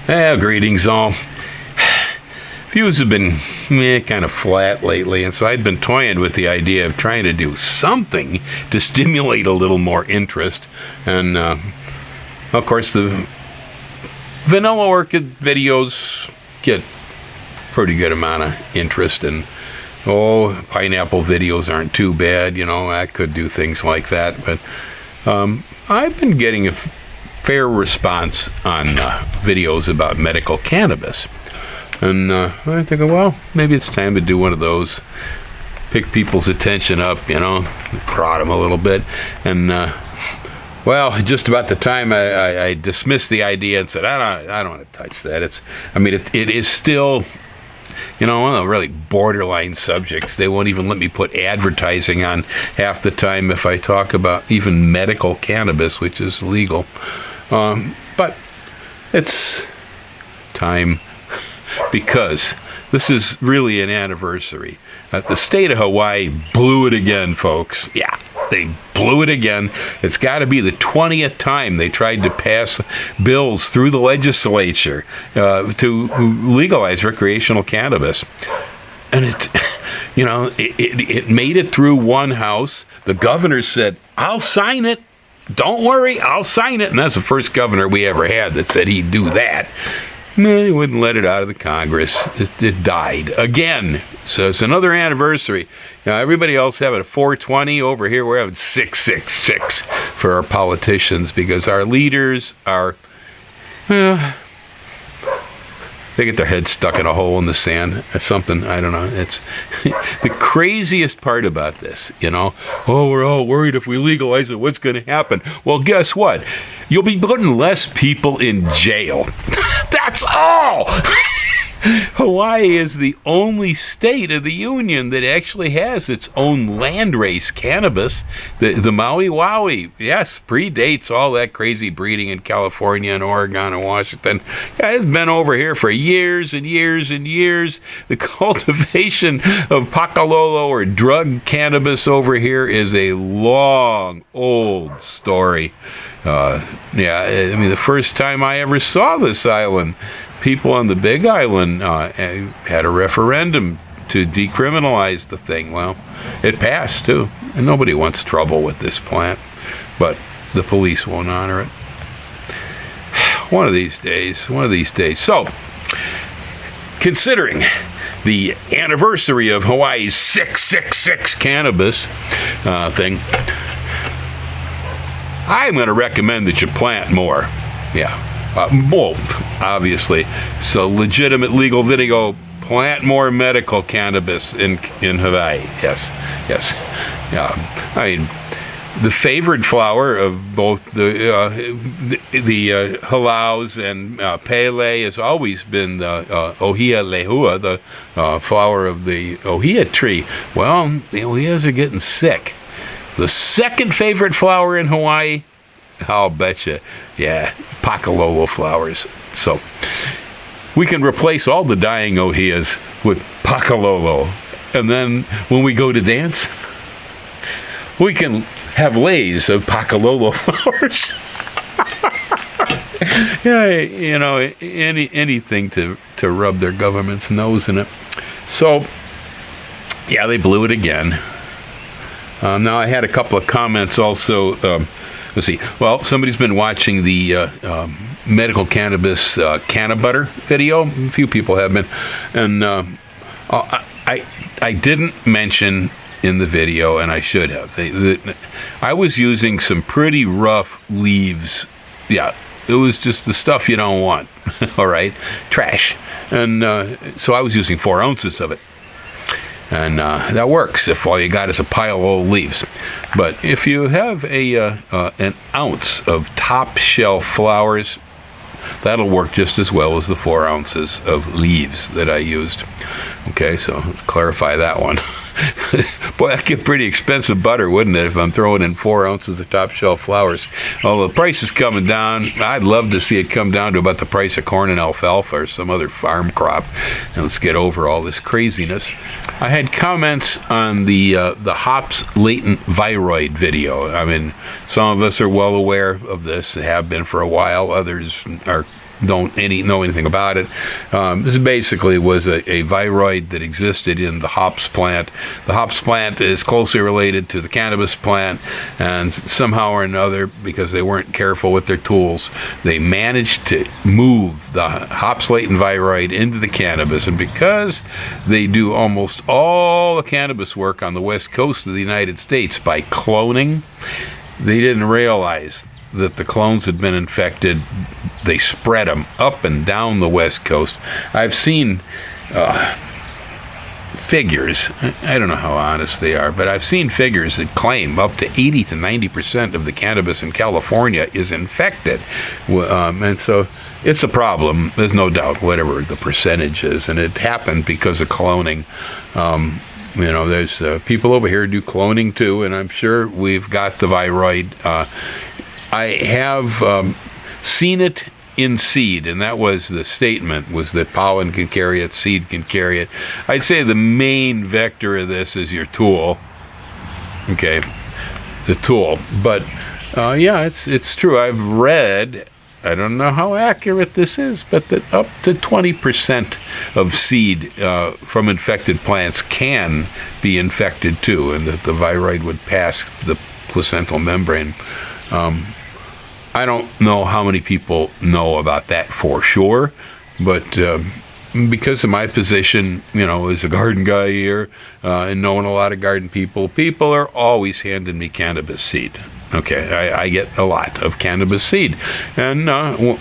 Greetings all. Views have been kind of flat lately, and so I'd been toying with the idea of trying to do something to stimulate a little more interest. And, of course, the vanilla orchid videos get pretty good amount of interest, and pineapple videos aren't too bad. I could do things like that, but I've been getting a fair response on videos about medical cannabis. And I think, well, maybe it's time to do one of those. Pick people's attention up, prod them a little bit. And, just about the time I dismissed the idea and said, I don't want to touch that. It is still, one of the really borderline subjects. They won't even let me put advertising on half the time if I talk about even medical cannabis, which is legal. But it's time, because this is really an anniversary. The state of Hawaii blew it again, folks. Yeah, they blew it again. It's got to be the 20th time they tried to pass bills through the legislature to legalize recreational cannabis. And it made it through one house. The governor said, I'll sign it. Don't worry, I'll sign it. And that's the first governor we ever had that said he'd do that. No, he wouldn't let it out of the Congress. It died again. So it's another anniversary. Everybody else having a 420. Over here we're having 666 for our politicians, because our leaders are, they get their heads stuck in a hole in the sand. That's something, I don't know. It's the craziest part about this, we're all worried if we legalize it, what's going to happen? Well, guess what? You'll be putting less people in jail. That's all. Hawaii is the only state of the union that actually has its own landrace cannabis. The Maui Wowie, yes, predates all that crazy breeding in California and Oregon and Washington. Yeah, it's been over here for years and years and years. The cultivation of pakalolo, or drug cannabis, over here is a long, old story. The first time I ever saw this island, people on the Big Island had a referendum to decriminalize the thing. Well, it passed, too. And nobody wants trouble with this plant. But the police won't honor it. One of these days. So, considering the anniversary of Hawaii's 666 cannabis thing, I'm going to recommend that you plant more. Yeah. Obviously, it's a legitimate legal video. Plant more medical cannabis in Hawaii. Yes. The favorite flower of both the halaus and pele has always been the ohia lehua, the flower of the ohia tree. Well, the ohias are getting sick. The second favorite flower in Hawaii, I'll bet you, pakalolo flowers. So we can replace all the dying ohias with pakalolo. And then when we go to dance, we can have leis of pakalolo flowers. Anything to rub their government's nose in it. So, they blew it again. Now, I had a couple of comments also. Let's see. Well, somebody's been watching the medical cannabis cannabutter video. A few people have been. And I didn't mention in the video, and I should have. I was using some pretty rough leaves. Yeah, it was just the stuff you don't want. All right? Trash. And so I was using 4 ounces of it. And that works if all you got is a pile of old leaves. But if you have an ounce of top shelf flowers, that'll work just as well as the 4 ounces of leaves that I used. Okay, so let's clarify that one. Boy, that'd get pretty expensive butter, wouldn't it, if I'm throwing in 4 ounces of top shelf flowers? Well, the price is coming down. I'd love to see it come down to about the price of corn and alfalfa or some other farm crop. And let's get over all this craziness. I had comments on the hops latent viroid video. I mean, some of us are well aware of this, have been for a while. Others are don't know anything about it. This basically was a viroid that existed in the hops plant. The hops plant is closely related to the cannabis plant, and somehow or another, because they weren't careful with their tools, they managed to move the hops latent viroid into the cannabis. And because they do almost all the cannabis work on the west coast of the United States by cloning, they didn't realize that the clones had been infected. They spread them up and down the west coast. I've seen figures, I don't know how honest they are, but I've seen figures that claim up to 80 to 90% of the cannabis in California is infected. And so it's a problem, there's no doubt, whatever the percentage is. And it happened because of cloning. There's people over here do cloning too, and I'm sure we've got the viroid. I have seen it in seed, and that was the statement, was that pollen can carry it, seed can carry it. I'd say the main vector of this is your tool. Okay, the tool. But it's true. I've read, I don't know how accurate this is, but that up to 20% of seed from infected plants can be infected too, and that the viroid would pass the placental membrane. I don't know how many people know about that for sure, but because of my position, as a garden guy here, and knowing a lot of garden people are always handing me cannabis seed. Okay, I get a lot of cannabis seed. And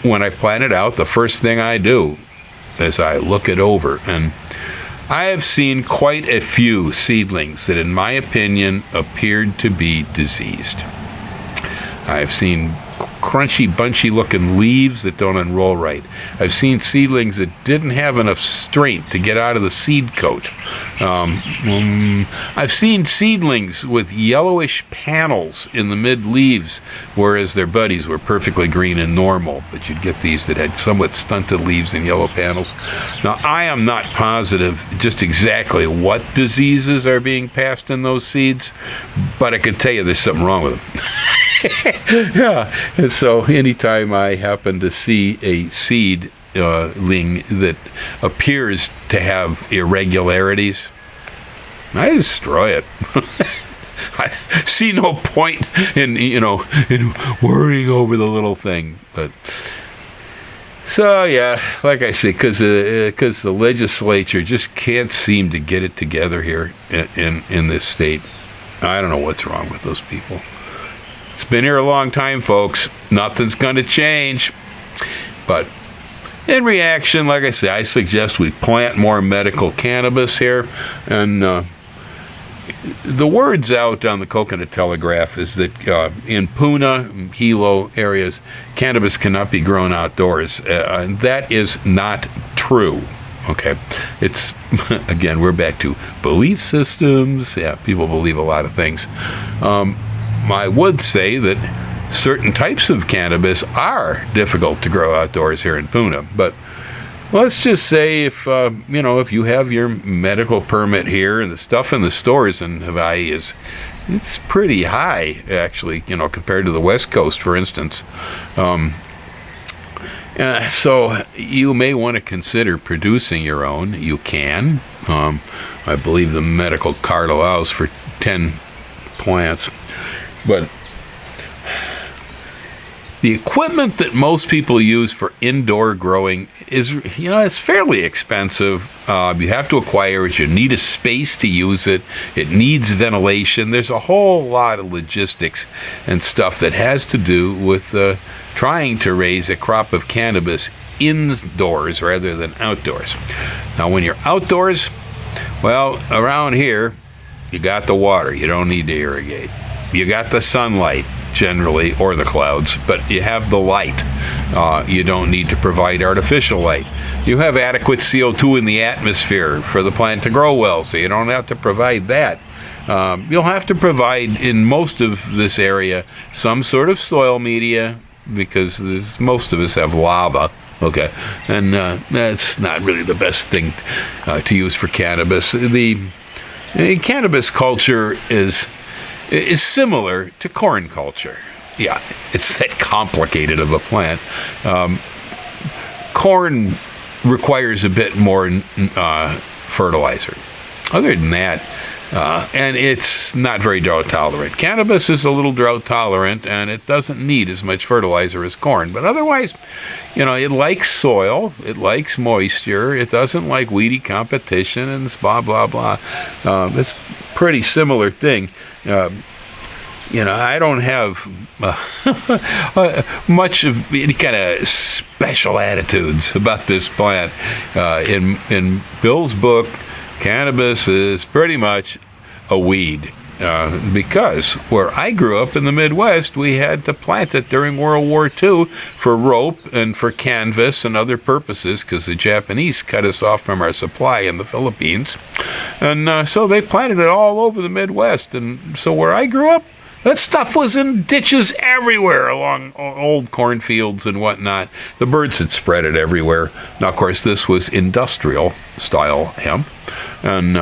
when I plant it out, the first thing I do is I look it over. And I have seen quite a few seedlings that, in my opinion, appeared to be diseased. I've seen crunchy, bunchy looking leaves that don't unroll right. I've seen seedlings that didn't have enough strength to get out of the seed coat. I've seen seedlings with yellowish panels in the mid leaves, whereas their buddies were perfectly green and normal, but you'd get these that had somewhat stunted leaves and yellow panels. Now, I am not positive just exactly what diseases are being passed in those seeds, but I can tell you there's something wrong with them. Yeah, and so anytime I happen to see a seedling that appears to have irregularities, I destroy it. I see no point in worrying over the little thing. But so yeah, like I say, because the legislature just can't seem to get it together here in this state. I don't know what's wrong with those people. It's been here a long time, folks. Nothing's going to change. But in reaction, like I say, I suggest we plant more medical cannabis here. And the word's out on the Coconut Telegraph is that in Puna, Hilo areas, cannabis cannot be grown outdoors. And that is not true. Okay. It's, again, we're back to belief systems. Yeah, people believe a lot of things. I would say that certain types of cannabis are difficult to grow outdoors here in Puna, but let's just say if you have your medical permit here, and the stuff in the stores in Hawaii it's pretty high actually, compared to the West Coast, for instance. So you may want to consider producing your own. You can. I believe the medical card allows for 10 plants. But the equipment that most people use for indoor growing is, it's fairly expensive. You have to acquire it. You need a space to use it. It needs ventilation. There's a whole lot of logistics and stuff that has to do with trying to raise a crop of cannabis indoors rather than outdoors. Now, when you're outdoors, well, around here, you got the water. You don't need to irrigate. You got the sunlight, generally, or the clouds, but you have the light. You don't need to provide artificial light. You have adequate CO2 in the atmosphere for the plant to grow well, so you don't have to provide that. You'll have to provide, in most of this area, some sort of soil media, because most of us have lava. Okay, and that's not really the best thing to use for cannabis. The cannabis culture is similar to corn culture. Yeah, it's that complicated of a plant. corn requires a bit more fertilizer. Other than that, and it's not very drought tolerant. Cannabis is a little drought tolerant, and it doesn't need as much fertilizer as corn. But otherwise, it likes soil, it likes moisture, it doesn't like weedy competition, and it's blah, blah, blah. It's a pretty similar thing. I don't have much of any kind of special attitudes about this plant. In Bill's book, cannabis is pretty much a weed because where I grew up in the Midwest, we had to plant it during World War II for rope and for canvas and other purposes because the Japanese cut us off from our supply in the Philippines. And so they planted it all over the Midwest. And so where I grew up, that stuff was in ditches everywhere along old cornfields and whatnot. The birds had spread it everywhere. Now, of course, this was industrial-style hemp, and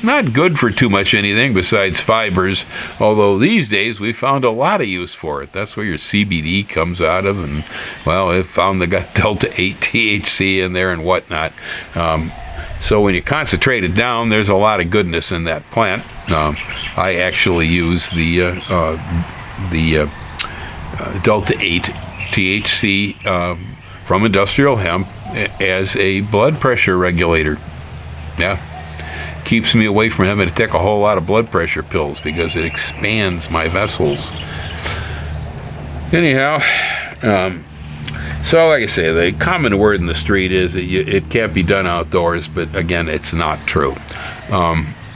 not good for too much anything besides fibers, although these days we found a lot of use for it. That's where your CBD comes out of, and, well, it found they got Delta-8 THC in there and whatnot. So when you concentrate it down, there's a lot of goodness in that plant. I actually use the Delta-8 THC from industrial hemp as a blood pressure regulator. Yeah. Keeps me away from having to take a whole lot of blood pressure pills because it expands my vessels. Anyhow, so like I say, the common word in the street is that it can't be done outdoors, but again, it's not true.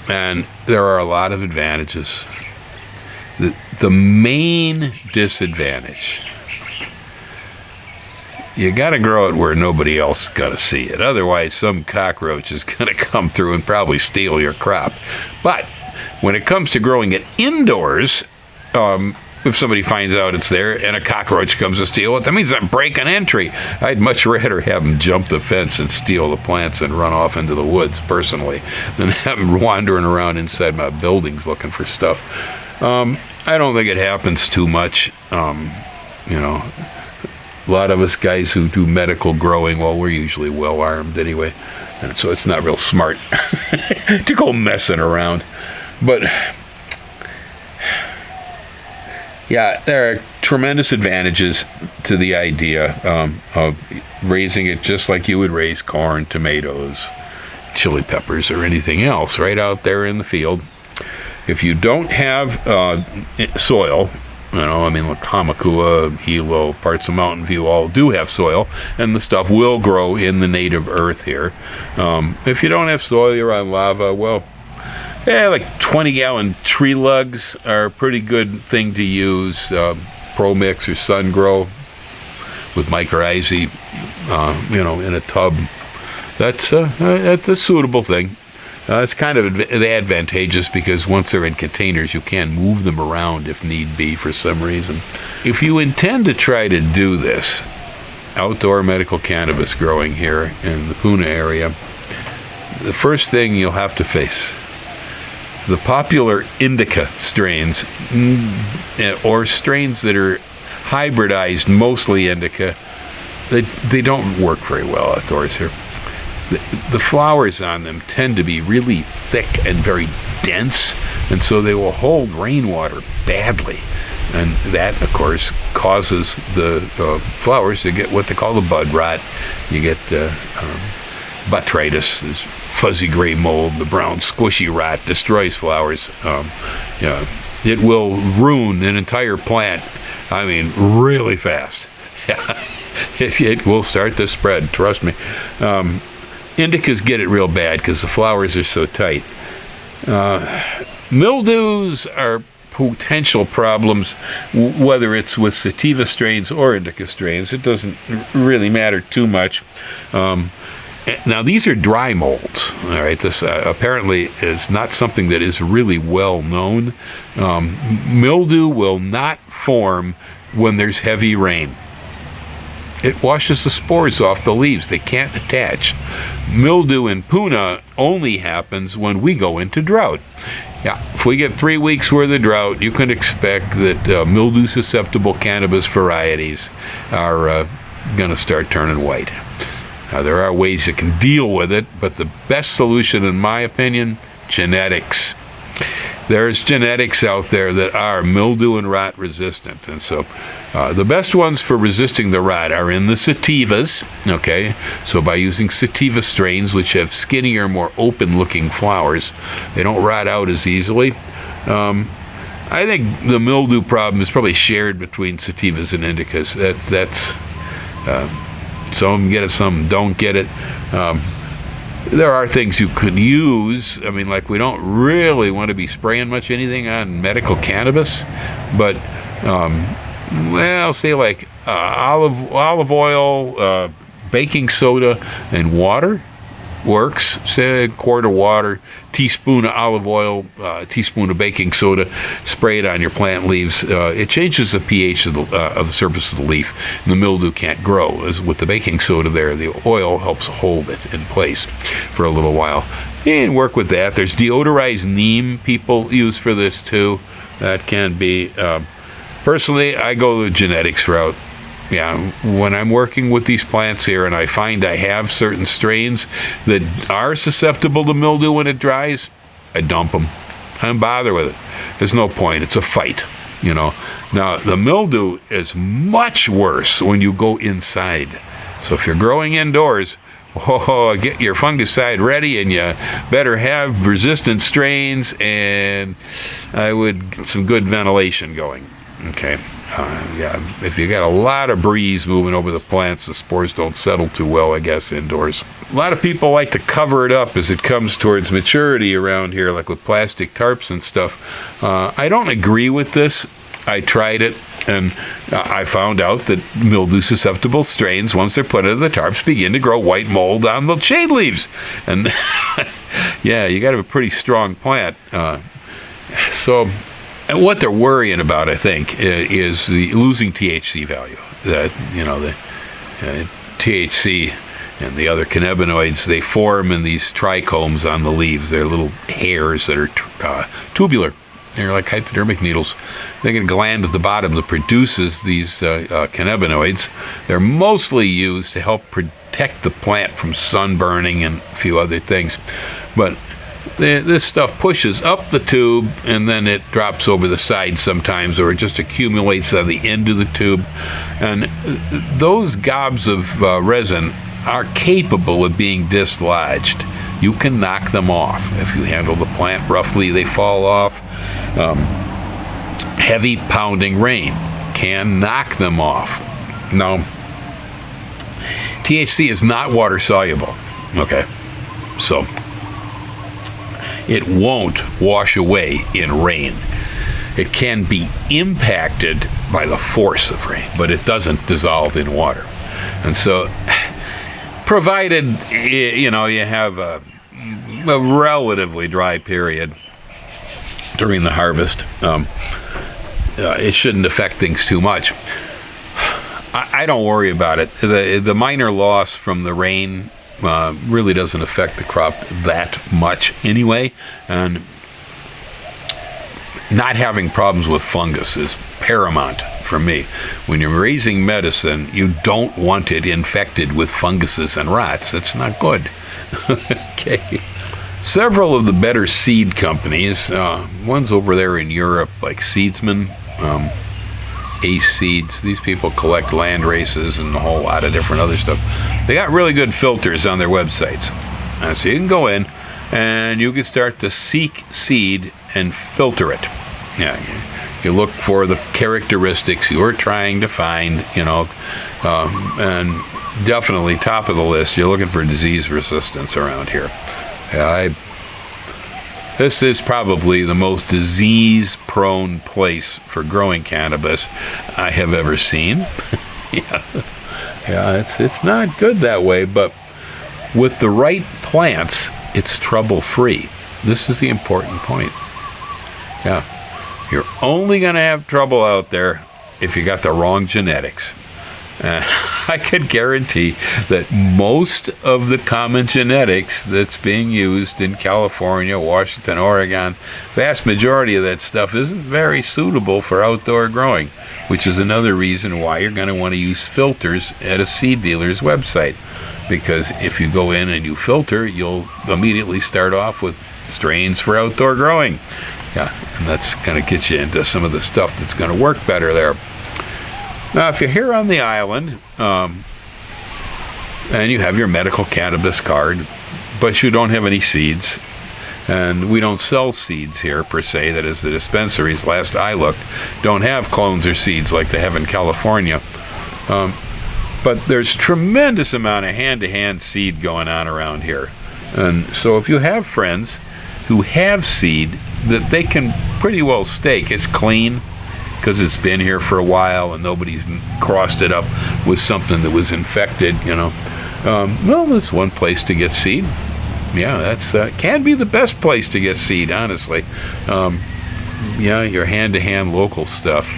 And there are a lot of advantages. The main disadvantage, you got to grow it where nobody else is going to see it. Otherwise, some cockroach is going to come through and probably steal your crop. But when it comes to growing it indoors, if somebody finds out it's there and a cockroach comes to steal it, that means I'm breaking entry. I'd much rather have them jump the fence and steal the plants and run off into the woods, personally, than have them wandering around inside my buildings looking for stuff. I don't think it happens too much. A lot of us guys who do medical growing, well, we're usually well armed anyway, and so it's not real smart to go messing around. But yeah, there are tremendous advantages to the idea of raising it just like you would raise corn, tomatoes, chili peppers, or anything else right out there in the field. If you don't have soil, like Hamakua, Hilo, parts of Mountain View all do have soil, and the stuff will grow in the native earth here. If you don't have soil, you're on lava, well, like 20-gallon tree lugs are a pretty good thing to use. Pro Mix or Sun Grow with mycorrhizae, in a tub. That's a suitable thing. It's kind of advantageous because once they're in containers, you can move them around if need be for some reason. If you intend to try to do this, outdoor medical cannabis growing here in the Puna area, the first thing you'll have to face, the popular indica strains, or strains that are hybridized, mostly indica, they don't work very well outdoors here. The flowers on them tend to be really thick and very dense, and so they will hold rainwater badly. And that, of course, causes the flowers to get what they call the bud rot. You get botrytis, this fuzzy gray mold, the brown squishy rot destroys flowers. It will ruin an entire plant, really fast. It will start to spread, trust me. Indicas get it real bad because the flowers are so tight. Mildews are potential problems, whether it's with sativa strains or indica strains. It doesn't really matter too much. Now, these are dry molds. All right, this apparently is not something that is really well known. Mildew will not form when there's heavy rain. It washes the spores off the leaves. They can't attach. Mildew in Puna only happens when we go into drought. Yeah, if we get 3 weeks worth of drought, you can expect that mildew-susceptible cannabis varieties are going to start turning white. Now, there are ways you can deal with it, but the best solution, in my opinion, genetics. There's genetics out there that are mildew and rot resistant. And so the best ones for resisting the rot are in the sativas, okay? So by using sativa strains, which have skinnier, more open-looking flowers, they don't rot out as easily. I think the mildew problem is probably shared between sativas and indicas. That's some of them get it, some don't get it. There are things you could use. I mean, like, we don't really want to be spraying much anything on medical cannabis, but well, say like olive oil, baking soda, and water works. Say a quart of water, teaspoon of olive oil, teaspoon of baking soda, spray it on your plant leaves. It changes the pH of the surface of the leaf, and the mildew can't grow. As with the baking soda there, the oil helps hold it in place for a little while. And work with that. There's deodorized neem people use for this too. That can be. Personally, I go the genetics route. Yeah, when I'm working with these plants here and I find I have certain strains that are susceptible to mildew when it dries, I dump them. I don't bother with it. There's no point. It's a fight, you know. Now, the mildew is much worse when you go inside. So if you're growing indoors, get your fungicide ready, and you better have resistant strains, and I would get some good ventilation going. Okay. If you got a lot of breeze moving over the plants, the spores don't settle too well, I guess, indoors. A lot of people like to cover it up as it comes towards maturity around here, like with plastic tarps and stuff. I don't agree with this. I tried it, and I found out that mildew-susceptible strains, once they're put into the tarps, begin to grow white mold on the shade leaves. And, yeah, you got to have a pretty strong plant. And what they're worrying about, I think, is the losing THC value. That, you know, the THC and the other cannabinoids, they form in these trichomes on the leaves. They're little hairs that are tubular. They're like hypodermic needles. They got a gland at the bottom that produces these cannabinoids. They're mostly used to help protect the plant from sunburning and a few other things. But this stuff pushes up the tube, and then it drops over the side sometimes, or it just accumulates on the end of the tube. And those gobs of resin are capable of being dislodged. You can knock them off. If you handle the plant roughly, they fall off. Heavy pounding rain can knock them off. Now, THC is not water soluble. Okay, so it won't wash away in rain. It can be impacted by the force of rain, but it doesn't dissolve in water. And so, provided, you know, you have a relatively dry period during the harvest, it shouldn't affect things too much. I don't worry about it. The minor loss from the rain really doesn't affect the crop that much anyway, and not having problems with fungus is paramount for me. When you're raising medicine, you don't want it infected with funguses and rots. That's not good. Okay. Several of the better seed companies, ones over there in Europe, like Seedsman, Ace Seeds, these people collect land races and a whole lot of different other stuff. They got really good filters on their websites. So you can go in and you can start to seek seed and filter it. Yeah, you look for the characteristics you're trying to find, you know, and definitely top of the list, you're looking for disease resistance around here. This is probably the most disease-prone place for growing cannabis I have ever seen. Yeah, it's not good that way, but with the right plants, it's trouble-free. This is the important point. Yeah, you're only going to have trouble out there if you got the wrong genetics. And I could guarantee that most of the common genetics that's being used in California, Washington, Oregon, vast majority of that stuff isn't very suitable for outdoor growing, which is another reason why you're going to want to use filters at a seed dealer's website. Because if you go in and you filter, you'll immediately start off with strains for outdoor growing. Yeah, and that's going to get you into some of the stuff that's going to work better there. Now, if you're here on the island, and you have your medical cannabis card, but you don't have any seeds, and we don't sell seeds here per se, that is, the dispensaries, last I looked, don't have clones or seeds like they have in California. But there's tremendous amount of hand-to-hand seed going on around here. And so if you have friends who have seed that they can pretty well stake, it's clean because it's been here for a while and nobody's crossed it up with something that was infected, well, that's one place to get seed. Yeah, that's can be the best place to get seed, honestly. Your hand-to-hand local stuff.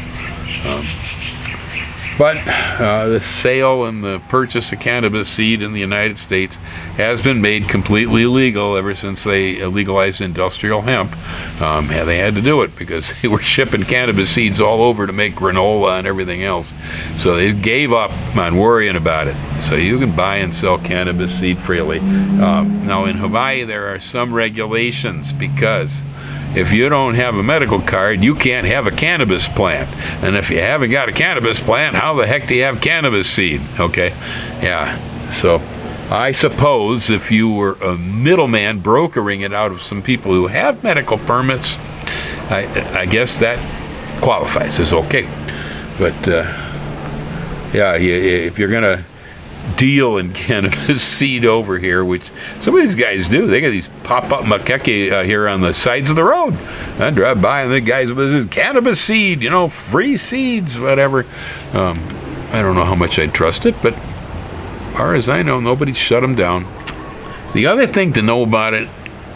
But the sale and the purchase of cannabis seed in the United States has been made completely legal ever since they legalized industrial hemp. They had to do it because they were shipping cannabis seeds all over to make granola and everything else. So they gave up on worrying about it. So you can buy and sell cannabis seed freely. Now in Hawaii there are some regulations because if you don't have a medical card, you can't have a cannabis plant. And if you haven't got a cannabis plant, how the heck do you have cannabis seed? Okay, yeah. So I suppose if you were a middleman brokering it out of some people who have medical permits, I guess that qualifies as okay. But if you're going to deal in cannabis seed over here, which some of these guys do. They got these pop-up makeke here on the sides of the road. I drive by and the guys with this cannabis seed, free seeds, whatever. I don't know how much I'd trust it, but as far as I know, nobody's shut them down. The other thing to know about it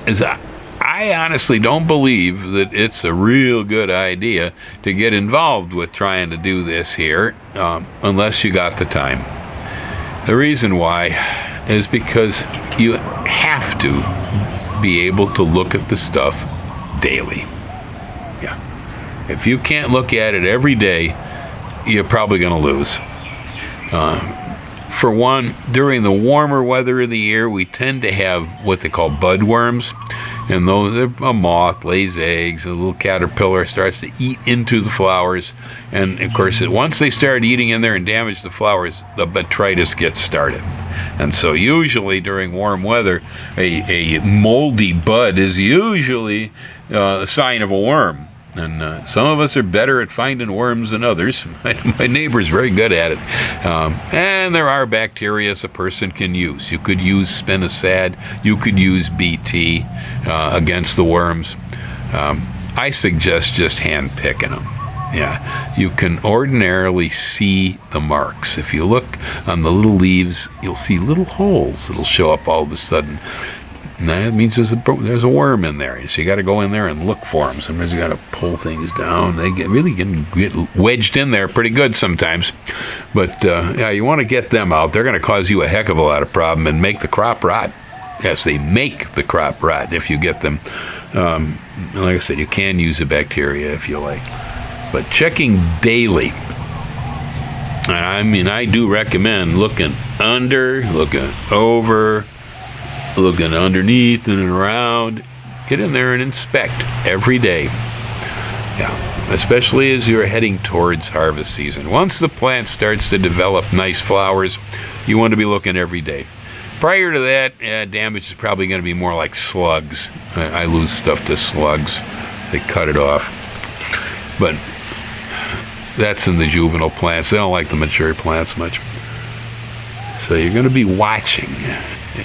is I honestly don't believe that it's a real good idea to get involved with trying to do this here unless you got the time. The reason why is because you have to be able to look at the stuff daily. Yeah. If you can't look at it every day, you're probably going to lose. For one, during the warmer weather of the year, we tend to have what they call budworms. And a moth lays eggs, a little caterpillar starts to eat into the flowers. And, of course, once they start eating in there and damage the flowers, the botrytis gets started. And so usually during warm weather, a moldy bud is usually a sign of a worm. And some of us are better at finding worms than others. My neighbor's very good at it. And there are bacteria a person can use. You could use spinosad. You could use BT against the worms. I suggest just hand picking them. Yeah, you can ordinarily see the marks. If you look on the little leaves, you'll see little holes that'll show up all of a sudden. And that means there's a worm in there. So you got to go in there and look for them. Sometimes you got to pull things down. They get wedged in there pretty good sometimes. But you want to get them out. They're going to cause you a heck of a lot of problem and make the crop rot. Yes, they make the crop rot if you get them. Like I said, you can use the bacteria if you like. But checking daily. And I do recommend looking under, looking over, looking underneath and around. Get in there and inspect every day. Yeah, especially as you're heading towards harvest season. Once the plant starts to develop nice flowers, you want to be looking every day. Prior to that, damage is probably going to be more like slugs. I lose stuff to slugs. They cut it off. But that's in the juvenile plants. They don't like the mature plants much. So you're going to be watching.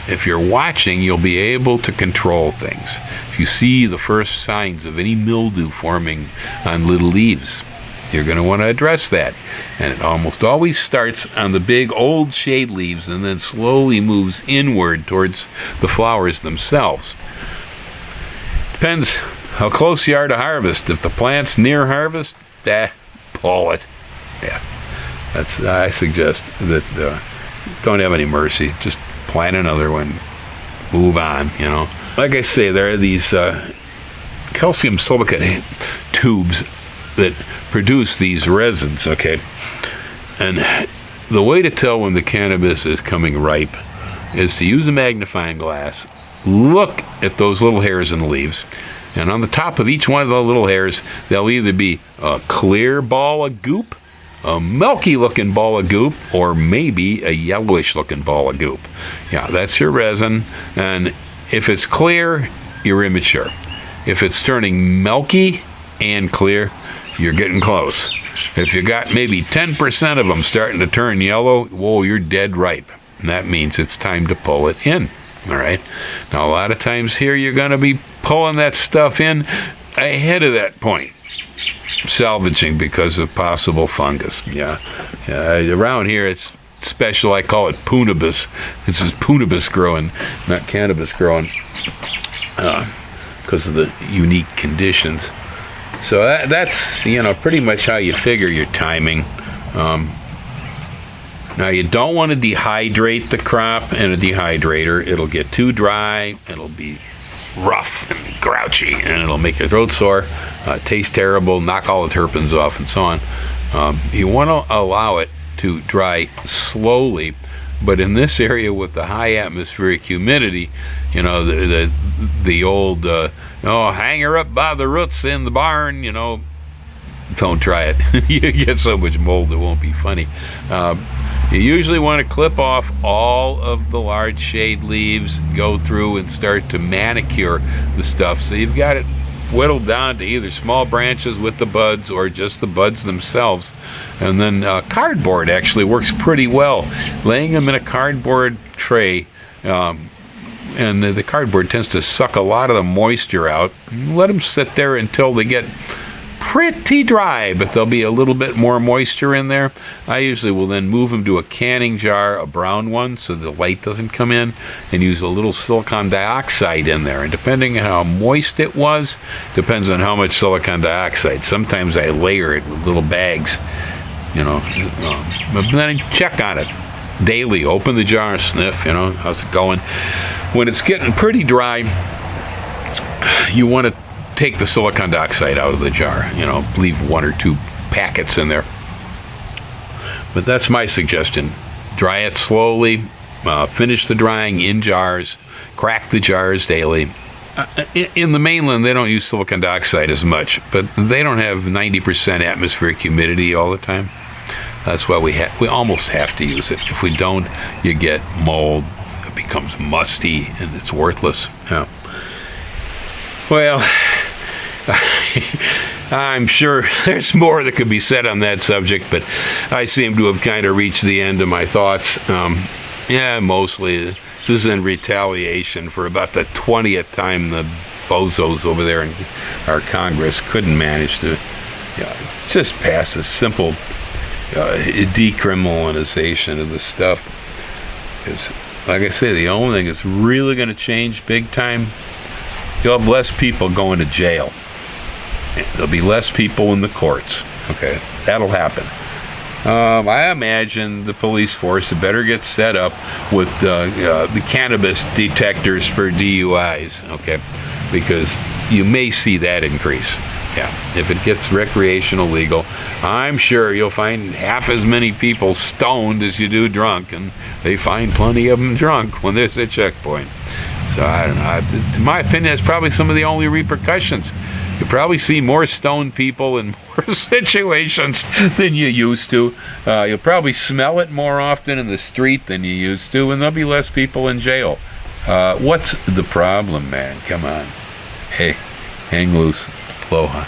If you're watching, you'll be able to control things. If you see the first signs of any mildew forming on little leaves, you're going to want to address that. And it almost always starts on the big old shade leaves and then slowly moves inward towards the flowers themselves. Depends how close you are to harvest. If the plant's near harvest, pull it. Yeah. I suggest that don't have any mercy. Just plant another one. Move on. Like I say, there are these calcium silicate tubes that produce these resins. Okay, and the way to tell when the cannabis is coming ripe is to use a magnifying glass. Look at those little hairs in the leaves. And on the top of each one of the little hairs, there'll either be a clear ball of goop, a milky-looking ball of goop, or maybe a yellowish-looking ball of goop. Yeah, that's your resin. And if it's clear, you're immature. If it's turning milky and clear, you're getting close. If you got maybe 10% of them starting to turn yellow, whoa, you're dead ripe. And that means it's time to pull it in. All right. Now, a lot of times here, you're going to be pulling that stuff in ahead of that point. Salvaging because of possible fungus. Yeah. Around here, it's special. I call it Punabis. This is Punabis growing, not cannabis growing, because of the unique conditions. So that's pretty much how you figure your timing. Now, you don't want to dehydrate the crop in a dehydrator. It'll get too dry. It'll be rough and grouchy, and it'll make your throat sore, taste terrible, knock all the terpenes off, and so on. You want to allow it to dry slowly, but in this area with the high atmospheric humidity, the old hang her up by the roots in the barn, don't try it. You get so much mold it won't be funny. You usually want to clip off all of the large shade leaves, go through and start to manicure the stuff. So you've got it whittled down to either small branches with the buds or just the buds themselves. And then cardboard actually works pretty well. Laying them in a cardboard tray, and the cardboard tends to suck a lot of the moisture out. Let them sit there until they get pretty dry, but there'll be a little bit more moisture in there. I usually will then move them to a canning jar, a brown one, so the light doesn't come in, and use a little silicon dioxide in there. And depending on how moist it was, depends on how much silicon dioxide. Sometimes I layer it with little bags, but then I check on it daily. Open the jar, sniff, how's it going? When it's getting pretty dry, you want to take the silicon dioxide out of the jar, leave 1 or 2 packets in there. But that's my suggestion. Dry it slowly, finish the drying in jars, crack the jars daily. In the mainland, they don't use silicon dioxide as much, but they don't have 90% atmospheric humidity all the time. That's why we almost have to use it. If we don't, you get mold. It becomes musty, and it's worthless. Yeah. Well, I'm sure there's more that could be said on that subject, but I seem to have kind of reached the end of my thoughts. Mostly this is in retaliation for about the 20th time the bozos over there in our Congress couldn't manage to just pass a simple decriminalization of this stuff. Because, like I say, the only thing that's really going to change big time, you'll have less people going to jail. There'll be less people in the courts. Okay, that'll happen. I imagine the police force had better get set up with the cannabis detectors for DUIs. Okay, because you may see that increase. Yeah, if it gets recreational legal, I'm sure you'll find half as many people stoned as you do drunk, and they find plenty of them drunk when there's a checkpoint. So I don't know. To my opinion, that's probably some of the only repercussions. You probably see more stoned people in more situations than you used to. You'll probably smell it more often in the street than you used to, and there'll be less people in jail. What's the problem, man? Come on. Hey, hang loose. Aloha.